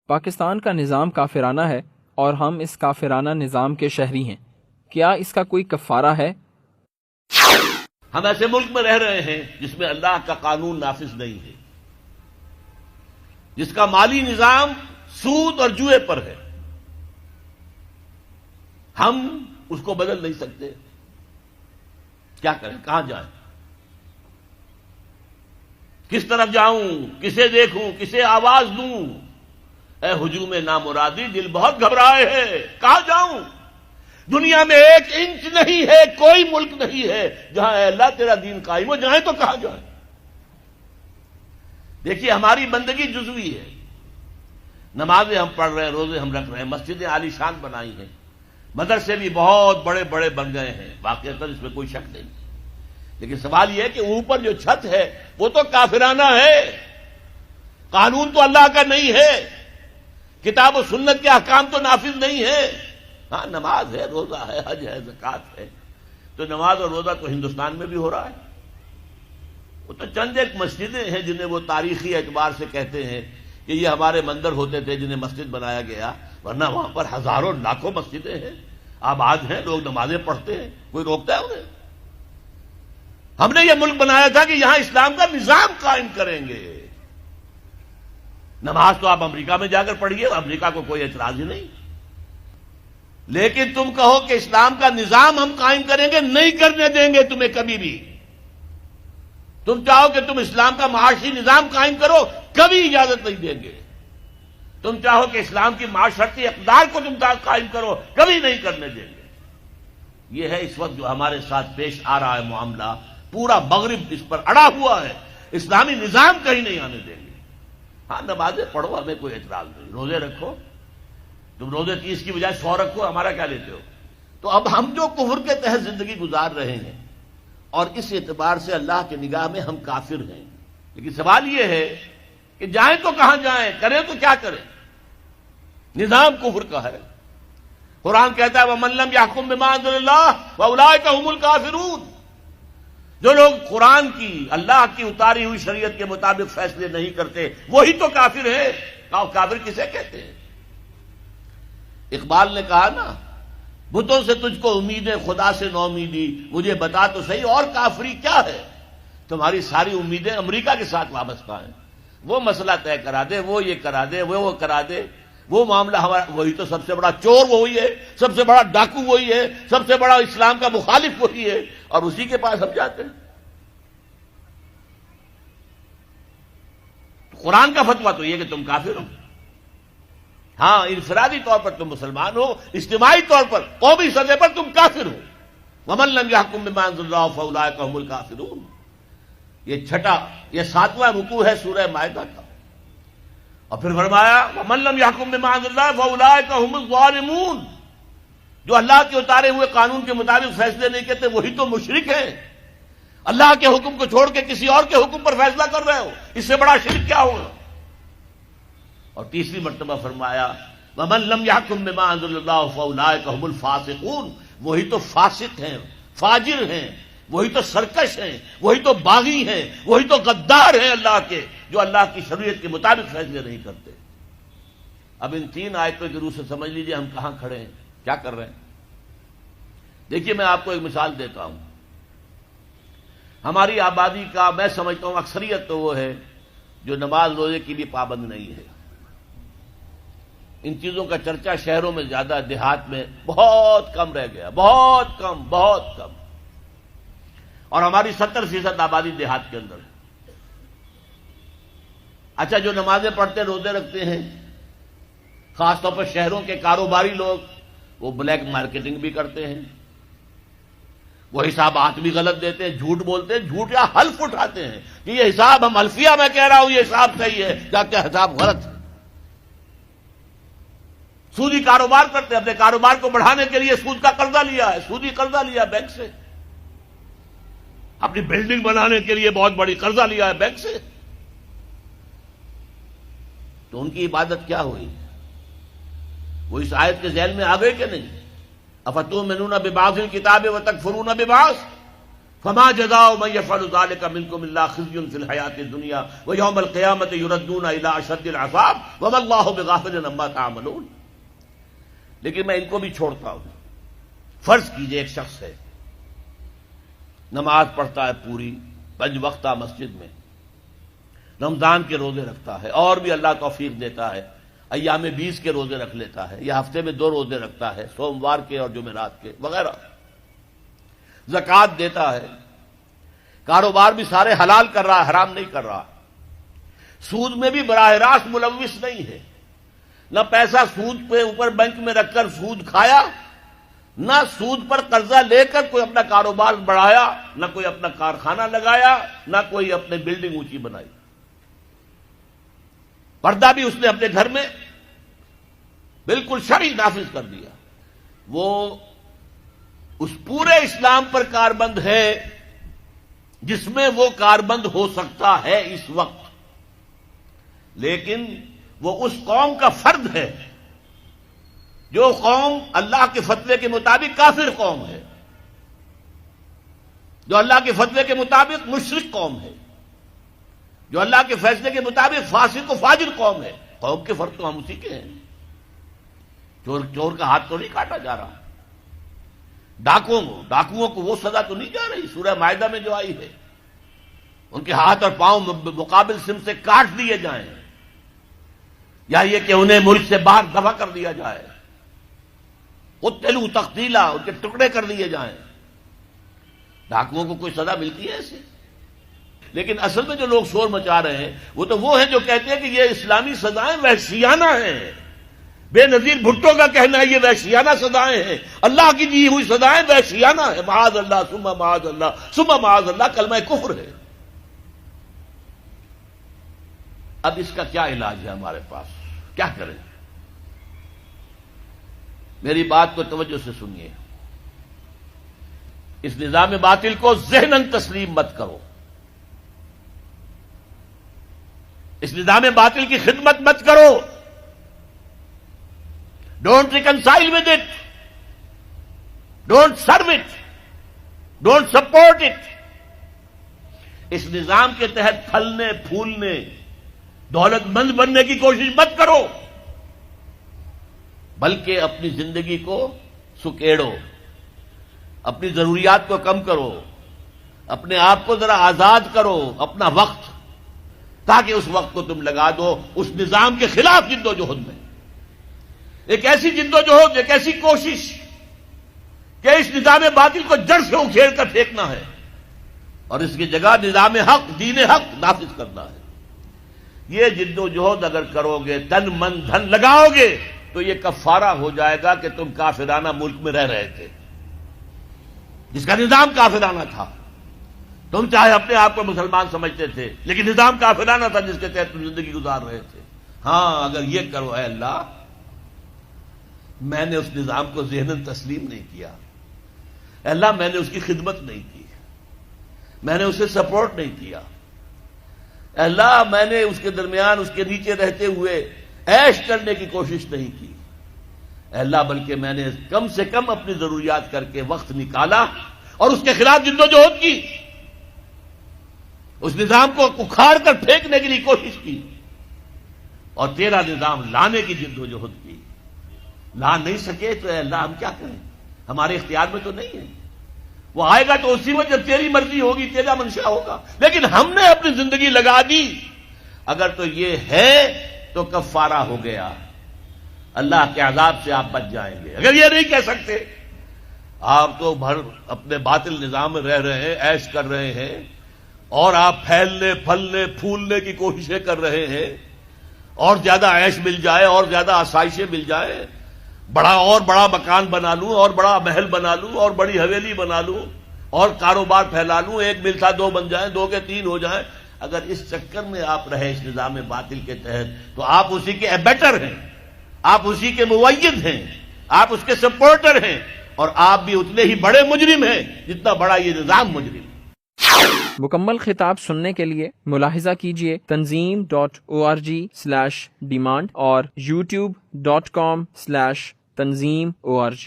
پاکستان کا نظام کافرانہ ہے اور ہم اس کافرانہ نظام کے شہری ہیں، کیا اس کا کوئی کفارہ ہے؟ ہم ایسے ملک میں رہ رہے ہیں جس میں اللہ کا قانون نافذ نہیں ہے، جس کا مالی نظام سود اور جوئے پر ہے. ہم اس کو بدل نہیں سکتے. کیا کریں؟ کہاں جائیں؟ کس طرف جاؤں؟ کسے دیکھوں؟ کسے آواز دوں؟ اے ہجوم نامرادی، دل بہت گھبرائے ہے. کہاں جاؤں؟ دنیا میں ایک انچ نہیں ہے، کوئی ملک نہیں ہے جہاں اے اللہ تیرا دین قائم ہو. جائیں تو کہاں جائیں؟ دیکھیے، ہماری بندگی جزوی ہے. نمازیں ہم پڑھ رہے ہیں، روزے ہم رکھ رہے ہیں، مسجدیں عالی شان بنائی ہیں، مدرسے بھی بہت بڑے بڑے بن گئے ہیں، واقعتاً اس میں کوئی شک نہیں. لیکن سوال یہ ہے کہ اوپر جو چھت ہے وہ تو کافرانہ ہے. قانون تو اللہ کا نہیں ہے، کتاب و سنت کے احکام تو نافذ نہیں ہے. ہاں، نماز ہے، روزہ ہے، حج ہے، زکوٰۃ ہے. تو نماز اور روزہ تو ہندوستان میں بھی ہو رہا ہے. وہ تو چند ایک مسجدیں ہیں جنہیں وہ تاریخی اعتبار سے کہتے ہیں کہ یہ ہمارے مندر ہوتے تھے جنہیں مسجد بنایا گیا، ورنہ وہاں پر ہزاروں لاکھوں مسجدیں ہیں، آباد ہیں، لوگ نمازیں پڑھتے ہیں. کوئی روکتا ہے انہیں؟ ہم نے یہ ملک بنایا تھا کہ یہاں اسلام کا نظام قائم کریں گے. نماز تو آپ امریکہ میں جا کر پڑھیے، امریکہ کو کوئی اعتراض ہی نہیں. لیکن تم کہو کہ اسلام کا نظام ہم قائم کریں گے، نہیں کرنے دیں گے تمہیں کبھی بھی. تم چاہو کہ تم اسلام کا معاشی نظام قائم کرو، کبھی اجازت نہیں دیں گے. تم چاہو کہ اسلام کی معاشرتی اقدار کو تم قائم کرو، کبھی نہیں کرنے دیں گے. یہ ہے اس وقت جو ہمارے ساتھ پیش آ رہا ہے معاملہ. پورا مغرب اس پر اڑا ہوا ہے. اسلامی نظام کہیں نہیں آنے دیں گے. ہاں، نمازیں پڑھو، ہمیں کوئی اعتراض نہیں. روزے رکھو، تم روزے 30 کی بجائے 100 رکھو، ہمارا کیا لیتے ہو؟ تو اب ہم جو کفر کے تحت زندگی گزار رہے ہیں اور اس اعتبار سے اللہ کی نگاہ میں ہم کافر ہیں. لیکن سوال یہ ہے کہ جائیں تو کہاں جائیں، کریں تو کیا کریں؟ نظام کفر کا ہے. قرآن کہتا ہے وَمَن لَّمْ يَحْكُم بِمَا أَنزَلَ اللَّهُ فَأُولَٰئِكَ هُمُ الْكَافِرُونَ. جو لوگ قرآن کی، اللہ کی اتاری ہوئی شریعت کے مطابق فیصلے نہیں کرتے، وہی تو کافر ہے. کافر کسے کہتے ہیں؟ اقبال نے کہا نا، بتوں سے تجھ کو امیدیں، خدا سے نو امیدی، مجھے بتا تو صحیح اور کافری کیا ہے؟ تمہاری ساری امیدیں امریکہ کے ساتھ وابستہ ہیں. وہ مسئلہ طے کرا دے، وہ یہ کرا دے، وہ کرا دے. وہ معاملہ ہمارا، وہی تو سب سے بڑا چور وہی ہے، سب سے بڑا ڈاکو وہی ہے، سب سے بڑا اسلام کا مخالف وہی ہے، اور اسی کے پاس ہم جاتے ہیں. قرآن کا فتویٰ تو یہ کہ تم کافر ہو. ہاں، انفرادی طور پر تم مسلمان ہو، اجتماعی طور پر، قومی سطح پر تم کافر ہو. وَمَن لَّمْ يَحْكُم بِمَا أَنزَلَ اللَّهُ فَأُولَٰئِكَ هُمُ الْكَافِرُونَ. یہ 7واں رکوع ہے سورہ مائدہ کا. اور پھر فرمایا وَمَن لَّمْ يَحْكُم بِمَا أَنزَلَ اللَّهُ فَأُولَٰئِكَ هُمُ الظَّالِمُونَ. جو اللہ کے اتارے ہوئے قانون کے مطابق فیصلے نہیں کرتے وہی تو مشرک ہیں. اللہ کے حکم کو چھوڑ کے کسی اور کے حکم پر فیصلہ کر رہے ہو، اس سے بڑا شرک کیا ہوگا؟ اور تیسری مرتبہ فرمایا وَمَن لَّمْ يَحْكُم بِمَا أَنزَلَ اللَّهُ فَأُولَٰئِكَ هُمُ الْفَاسِقُونَ. وہی تو فاسق ہیں، فاجر ہیں، وہی تو سرکش ہیں، وہی تو باغی ہیں، وہی تو غدار ہیں اللہ کے، جو اللہ کی شریعت کے مطابق فیصلے نہیں کرتے. اب ان 3 آیتوں کی روح سے سمجھ لیجئے ہم کہاں کھڑے ہیں، کیا کر رہے ہیں. دیکھیے، میں آپ کو ایک مثال دیتا ہوں. ہماری آبادی کا میں سمجھتا ہوں اکثریت تو وہ ہے جو نماز روزے کی بھی پابند نہیں ہے. ان چیزوں کا چرچا شہروں میں زیادہ، دیہات میں بہت کم رہ گیا، بہت کم، بہت کم. اور ہماری 70% آبادی دیہات کے اندر ہے. اچھا، جو نمازیں پڑھتے روزے رکھتے ہیں، خاص طور پر شہروں کے کاروباری لوگ، وہ بلیک مارکیٹنگ بھی کرتے ہیں، وہ حسابات بھی غلط دیتے ہیں، جھوٹ بولتے ہیں، جھوٹ یا حلف اٹھاتے ہیں کہ یہ حساب ہم حلفیہ میں کہہ رہا ہوں یہ حساب صحیح ہے، جبکہ حساب غلط ہے. سودی کاروبار کرتے ہیں، اپنے کاروبار کو بڑھانے کے لیے سود کا قرضہ لیا ہے، سودی قرضہ لیا بینک سے. اپنی بلڈنگ بنانے کے لیے بہت بڑی قرضہ لیا ہے بینک سے. تو ان کی عبادت کیا ہوئی؟ وہ اس آیت کے ذیل میں آ گئے کہ نہیں؟ افتؤمنون ببعض الکتاب وتکفرون ببعض. فما جزاء من يفعل ذلك منكم الا خزي في الحياة الدنيا ويوم القيامة يردون الى اشد العذاب وما الله بغافل عما تعملون. لیکن میں ان کو بھی چھوڑتا ہوں. فرض کیجئے ایک شخص ہے، نماز پڑھتا ہے پوری 5 وقتہ مسجد میں، رمضان کے روزے رکھتا ہے، اور بھی اللہ توفیق دیتا ہے ایام 20 کے روزے رکھ لیتا ہے، یا ہفتے میں 2 روزے رکھتا ہے، سوموار کے اور جمعرات کے وغیرہ، زکوٰۃ دیتا ہے، کاروبار بھی سارے حلال کر رہا ہے، حرام نہیں کر رہا، سود میں بھی براہ راست ملوث نہیں ہے، نہ پیسہ سود پہ اوپر بینک میں رکھ کر سود کھایا، نہ سود پر قرضہ لے کر کوئی اپنا کاروبار بڑھایا، نہ کوئی اپنا کارخانہ لگایا، نہ کوئی اپنے بلڈنگ اونچی بنائی. پردہ بھی اس نے اپنے گھر میں بالکل شرعی نافذ کر دیا. وہ اس پورے اسلام پر کاربند ہے جس میں وہ کاربند ہو سکتا ہے اس وقت، لیکن وہ اس قوم کا فرد ہے جو قوم اللہ کے فتوے کے مطابق کافر قوم ہے، جو اللہ کے فتوے کے مطابق مشرک قوم ہے، جو اللہ کے فیصلے کے مطابق فاسق و فاجر قوم ہے. قوم کے فرد تو ہم اسی کے ہیں. چور کا ہاتھ تو نہیں کاٹا جا رہا، ڈاکوؤں کو وہ سزا تو نہیں جا رہی سورہ مائدہ میں جو آئی ہے، ان کے ہاتھ اور پاؤں مقابل سم سے کاٹ دیے جائیں، یا یہ کہ انہیں ملک سے باہر دفع کر دیا جائے، قتلوا تقتیلا، ان کے ٹکڑے کر دیے جائیں. ڈاکوؤں کو کوئی سزا ملتی ہے ایسے؟ لیکن اصل میں جو لوگ شور مچا رہے ہیں وہ ہیں جو کہتے ہیں کہ یہ اسلامی سزائیں وحشیانہ ہیں. بے نظیر بھٹو کا کہنا ہے یہ وحشیانہ سزائیں ہیں، اللہ کی دی ہوئی سزائیں وحشیانہ ہیں. معاذ اللہ ثم معاذ اللہ ثم معاذ اللہ، کلمہ کفر ہے. اب اس کا کیا علاج ہے ہمارے پاس؟ کیا کریں؟ میری بات کو توجہ سے سنیے. اس نظام باطل کو ذہناً تسلیم مت کرو، اس نظام باطل کی خدمت مت کرو. Don't reconcile with it, don't serve it, don't support it. اس نظام کے تحت پھلنے پھولنے دولت مند بننے کی کوشش مت کرو، بلکہ اپنی زندگی کو سکیڑو، اپنی ضروریات کو کم کرو، اپنے آپ کو ذرا آزاد کرو، اپنا وقت، تاکہ اس وقت کو تم لگا دو اس نظام کے خلاف جد و جہد میں. ایک ایسی جد و جہد، ایک ایسی کوشش کہ اس نظام باطل کو جڑ سے اکھیڑ کر پھینکنا ہے اور اس کی جگہ نظام حق، دین حق نافذ کرنا ہے. یہ جد و جہد اگر کرو گے، تن من دھن لگاؤ گے، تو یہ کفارہ ہو جائے گا کہ تم کافرانہ ملک میں رہ رہے تھے جس کا نظام کافرانہ تھا. تم چاہے اپنے آپ کو مسلمان سمجھتے تھے، لیکن نظام کافرانہ تھا جس کے تحت تم زندگی گزار رہے تھے. ہاں اگر یہ کرو، اے اللہ میں نے اس نظام کو ذہناً تسلیم نہیں کیا، اے اللہ میں نے اس کی خدمت نہیں کی، میں نے اسے سپورٹ نہیں کیا، اے اللہ میں نے اس کے درمیان اس کے نیچے رہتے ہوئے عیش کرنے کی کوشش نہیں کی، اے اللہ بلکہ میں نے کم سے کم اپنی ضروریات کر کے وقت نکالا اور اس کے خلاف جد و جہد کی، اس نظام کو اکھاڑ کر پھینکنے کے لیے کوشش کی، اور تیرا نظام لانے کی جد و جہد کی. لا نہیں سکے تو اے اللہ ہم کیا کریں؟ ہمارے اختیار میں تو نہیں ہے. وہ آئے گا تو اسی وقت جب تیری مرضی ہوگی، تیرا منشا ہوگا. لیکن ہم نے اپنی زندگی لگا دی. اگر تو یہ ہے تو کفارہ ہو گیا، اللہ کے عذاب سے آپ بچ جائیں گے. اگر یہ نہیں کہہ سکتے، آپ تو بھر اپنے باطل نظام میں رہ رہے ہیں، عیش کر رہے ہیں، اور آپ پھیلنے پھلنے پھولنے کی کوششیں کر رہے ہیں، اور زیادہ عیش مل جائے اور زیادہ آسائشیں مل جائے، بڑا مکان بنا لوں اور بڑا محل بنا لوں اور بڑی حویلی بنا لوں اور کاروبار پھیلا لوں، 1 مل تھا 2 بن جائیں، 2 کے 3 ہو جائیں. اگر اس چکر میں آپ رہے اس نظام باطل کے تحت، تو آپ اسی کے ایبیٹر ہیں، آپ اسی کے مؤید ہیں، آپ اس کے سپورٹر ہیں، اور آپ بھی اتنے ہی بڑے مجرم ہیں جتنا بڑا یہ نظام مجرم. مکمل خطاب سننے کے لیے ملاحظہ کیجیے tanzeem.org/demand اور youtube.com/tanzeemorg.